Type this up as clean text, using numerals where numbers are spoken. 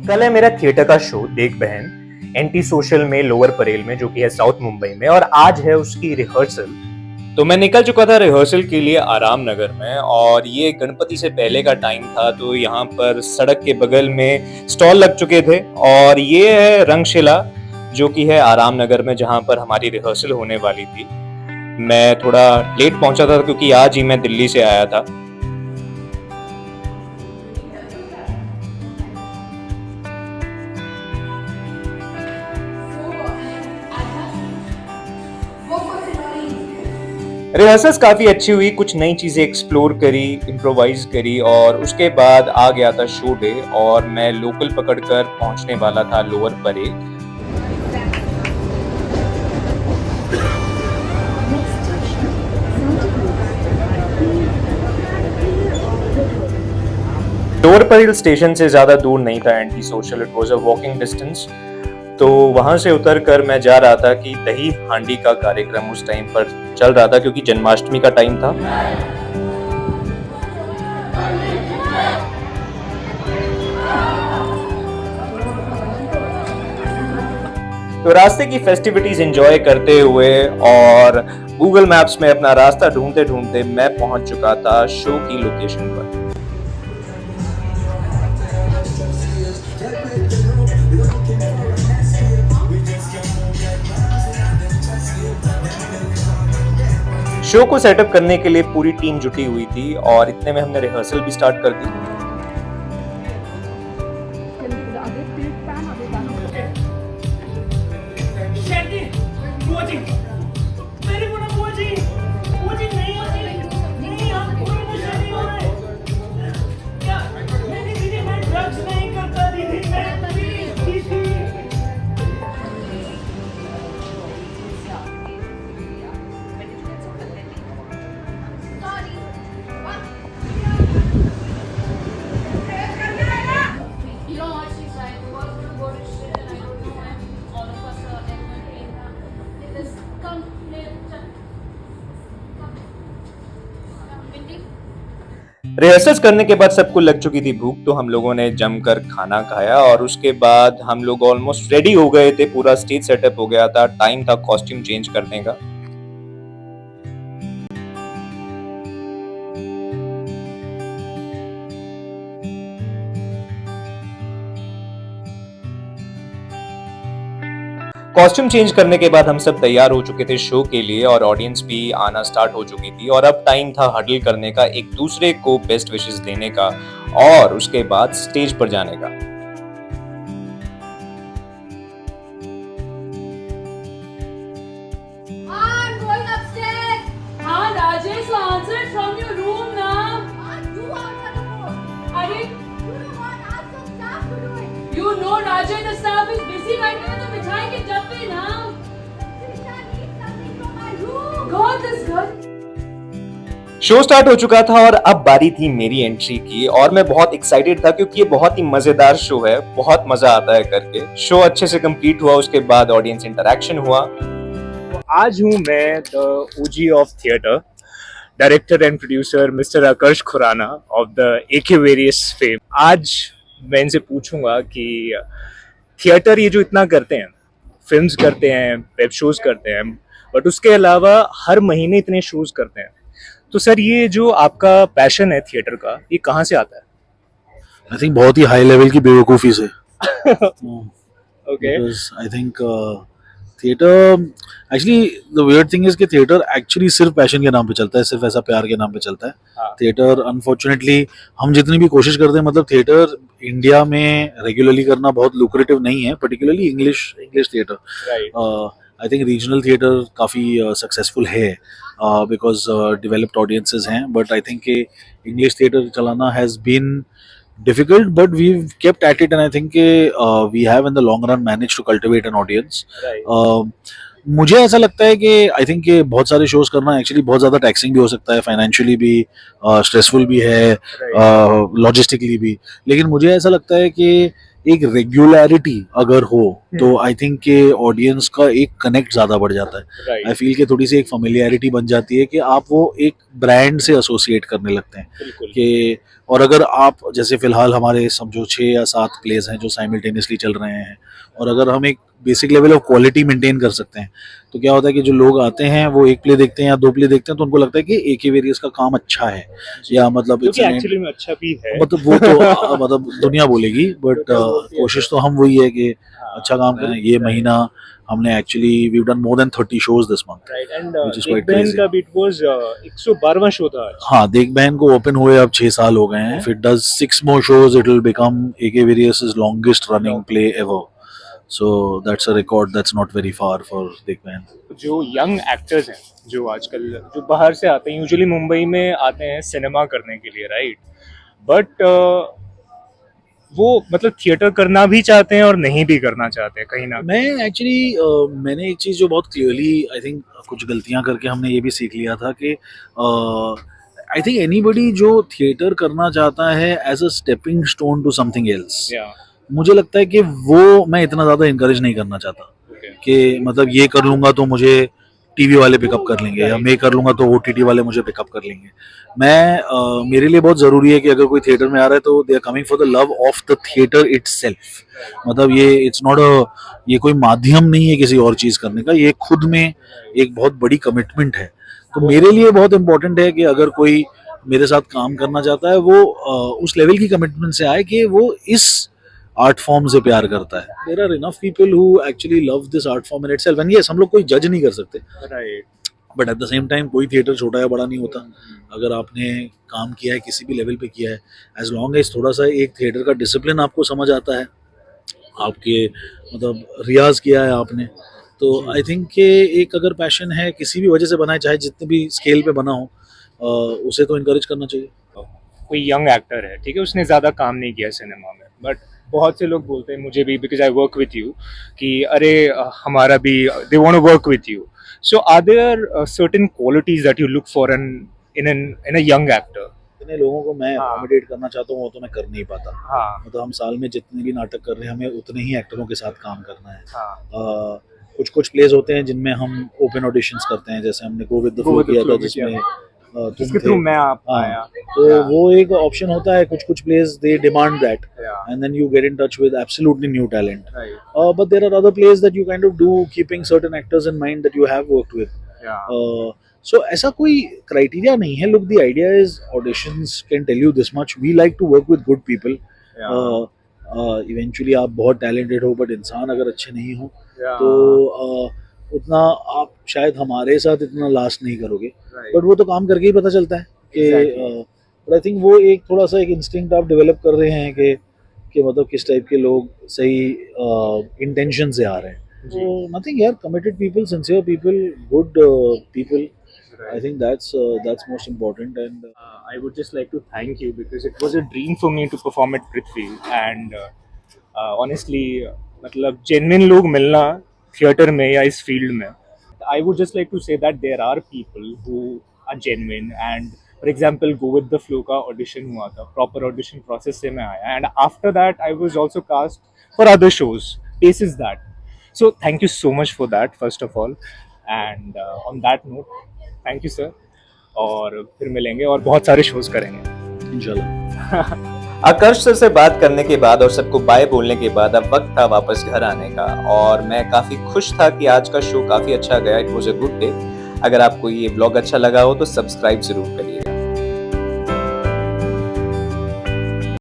कल है मेरा थिएटर का शो देख बहन एंटी सोशल में लोअर परेल में, जो कि है साउथ मुंबई में, और आज है उसकी रिहर्सल। तो मैं निकल चुका था रिहर्सल के लिए आराम नगर में, और ये गणपति से पहले का टाइम था, तो यहाँ पर सड़क के बगल में स्टॉल लग चुके थे। और ये है रंगशिला, जो कि है आराम नगर में, जहाँ पर हमारी रिहर्सल होने वाली थी। मैं थोड़ा लेट पहुंचा था क्योंकि आज ही मैं दिल्ली से आया था। रिहर्सल्स काफी अच्छी हुई, कुछ नई चीजें एक्सप्लोर करी, इम्प्रोवाइज करी, और उसके बाद आ गया था शो डे, और मैं लोकल पकड़कर पहुंचने वाला था lower Parel. Lower Parel station से ज्यादा दूर नहीं था anti social, it was a walking distance. तो वहां से उतरकर मैं जा रहा था कि दही हांडी का कार्यक्रम उस टाइम पर चल रहा था, क्योंकि जन्माष्टमी का टाइम था। तो रास्ते की फेस्टिविटीज एंजॉय करते हुए और गूगल मैप्स में अपना रास्ता ढूंढते ढूंढते मैं पहुंच चुका था शो की लोकेशन पर। शो को सेटअप करने के लिए पूरी टीम जुटी हुई थी, और इतने में हमने रिहर्सल भी स्टार्ट कर दी। रिहर्सल्स करने के बाद सबको लग चुकी थी भूख, तो हम लोगों ने जमकर खाना खाया, और उसके बाद हम लोग ऑलमोस्ट रेडी हो गए थे, पूरा स्टेज सेटअप हो गया था, टाइम था कॉस्ट्यूम चेंज करने का। कॉस्ट्यूम चेंज करने के बाद हम सब तैयार हो चुके थे शो के लिए, और ऑडियंस भी आना स्टार्ट हो चुकी थी, और अब टाइम था हडल करने का, एक दूसरे को बेस्ट विशेस देने का, और उसके बाद स्टेज पर जाने का। Raja, the staff is busy right now. तो बिठाएंगे जब भी ना. God is good. Show start हो चुका था, और अब बारी थी मेरी एंट्री की, और मैं बहुत एक्साइटेड था क्योंकि ये बहुत ही मजेदार शो है, बहुत मजा आता है करके। शो अच्छे से कंप्लीट हुआ, उसके बाद ऑडियंस इंटरेक्शन हुआ। तो आज हूँ मैं the OG of theatre, director and producer mister Akarsh Khurana of the Akvarious fame. आज मैं इनसे पूछूंगा कि थिएटर ये जो इतना करते हैं, फिल्म्स करते हैं, वेब शोज करते हैं, बट उसके अलावा हर महीने इतने शोज करते हैं, तो सर ये जो आपका पैशन है थिएटर का, ये कहाँ से आता है? आई थिंक बहुत ही हाई लेवल की बेवकूफ़ी से। Okay. I think theatre actually the weird thing is कि थिएटर एक्चुअली सिर्फ पैशन के नाम पे चलता है, सिर्फ ऐसा प्यार के नाम पे चलता है। हाँ। थिएटर अनफॉर्चुनेटली हम जितनी भी कोशिश करते हैं, मतलब थिएटर इंडिया में रेगुलरली करना बहुत लुक्रेटिव नहीं है, particularly English theatre. Right. I think regional theatre काफ़ी सक्सेसफुल है बिकॉज डेवलप्ड ऑडियंसेस हैं, but I think English theatre चलाना has been difficult, but we've kept at it, and I think we have in the long run managed to cultivate an audience. Right. मुझे ऐसा लगता है कि I think कि बहुत सारे शोज करना एक्चुअली बहुत ज़्यादा टैक्सिंग भी हो सकता है, फाइनेंशियली भी स्ट्रेसफुल भी है, लॉजिस्टिकली भी, लेकिन मुझे ऐसा लगता है कि एक रेगुलरिटी अगर हो तो आई थिंक के ऑडियंस का एक कनेक्ट ज्यादा बढ़ जाता है। आई फील कि थोड़ी सी एक फेमिलियरिटी बन जाती है कि आप वो एक ब्रांड से एसोसिएट करने लगते हैं कि, और अगर आप जैसे फिलहाल हमारे समझो 6 या 7 प्लेस हैं जो साइमल्टेनियसली चल रहे हैं, और अगर हम एक basic level of quality maintain कर सकते हैं तो क्या होता है कि जो लोग आते हैं वो एक प्ले देखते हैं या 2 प्ले देखते हैं तो उनको लगता है कि एके वेरियस का काम अच्छा है, या मतलब एक्चुअली में अच्छा भी है, मतलब वो तो मतलब दुनिया बोलेगी, बट कोशिश तो हम वही है कि अच्छा काम करें। ये महीना हमने actually we done more than 30 shows this month, right. And which is quite बहन crazy. का बीट वाज 112वां शो था आज। हाँ, देख बहन को ओपन हुए अब 6 साल हो गए हैं। If it does 6 more shows it will become AK Various's longest running play ever, so that's a record that's not very far for देख बहन। जो यंग एक्टर्स हैं जो आजकल जो बाहर से आते हैं, यूजुअली मुंबई में आते हैं सिनेमा करने के लिए, राइट, बट वो मतलब थिएटर करना भी चाहते हैं और नहीं भी करना चाहते हैं कहीं ना। मैं एक्चुअली मैंने एक चीज़ जो बहुत क्लियरली आई थिंक कुछ गलतियां करके हमने ये भी सीख लिया था कि आई थिंक एनीबडी जो थिएटर करना चाहता है as a stepping stone to something else, मुझे लगता है कि वो मैं इतना ज़्यादा इंकरेज नहीं करना चाहता कि मतलब ये कर लूँगा तो मुझे टीवी वाले पिकअप कर लेंगे, या मैं कर लूँगा तो ओटीटी वाले मुझे पिकअप कर लेंगे। मैं मेरे लिए बहुत ज़रूरी है कि अगर कोई थिएटर में आ रहा है तो they are coming for the love of the theatre itself. मतलब ये इट्स नॉट ये कोई माध्यम नहीं है किसी और चीज़ करने का, ये खुद में एक बहुत बड़ी कमिटमेंट है। तो मेरे लिए बहुत इंपॉर्टेंट है कि अगर कोई मेरे साथ काम करना चाहता है वो उस लेवल की कमिटमेंट से आए कि वो इस आर्ट फॉर्म से प्यार करता है। There are enough people who actually love this art form in itself, and yes हम लोग कोई जज नहीं कर सकते, right, but at the same time कोई थिएटर छोटा या बड़ा नहीं होता। अगर आपने काम किया है किसी भी लेवल पे किया है, एज लॉन्ग एज थोड़ा सा एक थिएटर का डिसिप्लिन आपको समझ आता है, आपके मतलब रियाज किया है आपने, तो आई थिंक कि एक अगर पैशन है किसी भी वजह से बना है, चाहे जितने भी स्केल पे बना हो, उसे तो इनकरेज करना चाहिए। कोई यंग एक्टर है, ठीक है, उसने ज़्यादा काम नहीं किया सिनेमा में, बट बहुत से लोग बोलते हैं मुझे भी, because I work with you, कि अरे हमारा भी they want to work with you. So are there certain qualities that you look for in a young actor? इतने लोगों को मैं हाँ। अकोमोडेट करना चाहता हूँ वो तो मैं कर नहीं पाता। हाँ, मतलब हम साल में जितने भी नाटक कर रहे हैं हमें उतने ही एक्टरों के साथ काम करना है। हाँ, कुछ कुछ प्लेस होते हैं जिनमें हम ओपन ऑडिशंस करते हैं, जैसे हमने गो विद द फ्लो किया था जिसमें तुम इसके थे। थ्रू मैं आप हाँ, आया। तो वो एक ऑप्शन होता है। कुछ कुछ place they demand that, Yeah. and then you get in touch with absolutely new talent. Right. But there are other plays that you kind of do keeping certain actors in mind that you have worked with. Yeah. So ऐसा कोई criteria नहीं है. Look, the idea is auditions can tell you this much. We like to work with good people. Yeah. Eventually आप बहुत talented हो, but इंसान अगर अच्छे नहीं हो Yeah. तो उतना आप शायद हमारे साथ इतना लास्ट नहीं करोगे। Right. बट वो तो काम करके ही पता चलता है कि Exactly. बट आई थिंक वो एक थोड़ा सा एक इंस्टिंक्ट आप डेवलप कर रहे हैं कि मतलब किस टाइप के लोग सही इंटेंशन से आ रहे हैं। जी। तो नथिंग यार, committed people, sincere people, good people, I think that's most important. And I would just like to thank you because it was a dream for me to perform at Prithvi, and honestly, मतलब genuine लोग मिलना theatre में या इस field में, I would just like to say that there are people who are genuine, and for example Go With The Flow का audition हुआ था, proper audition process से मैं आया, and after that I was also cast for other shows basis that. So thank you so much for that first of all, and on that note thank you sir, और फिर मिलेंगे और बहुत सारे shows करेंगे इंशाल्लाह। आकर्ष सर से बात करने के बाद और सबको बाय बोलने के बाद अब वक्त था वापस घर आने का, और मैं काफी खुश था कि आज का शो काफी अच्छा गया। It was a good day. अगर आपको ये ब्लॉग अच्छा लगा हो तो सब्सक्राइब जरूर करिए।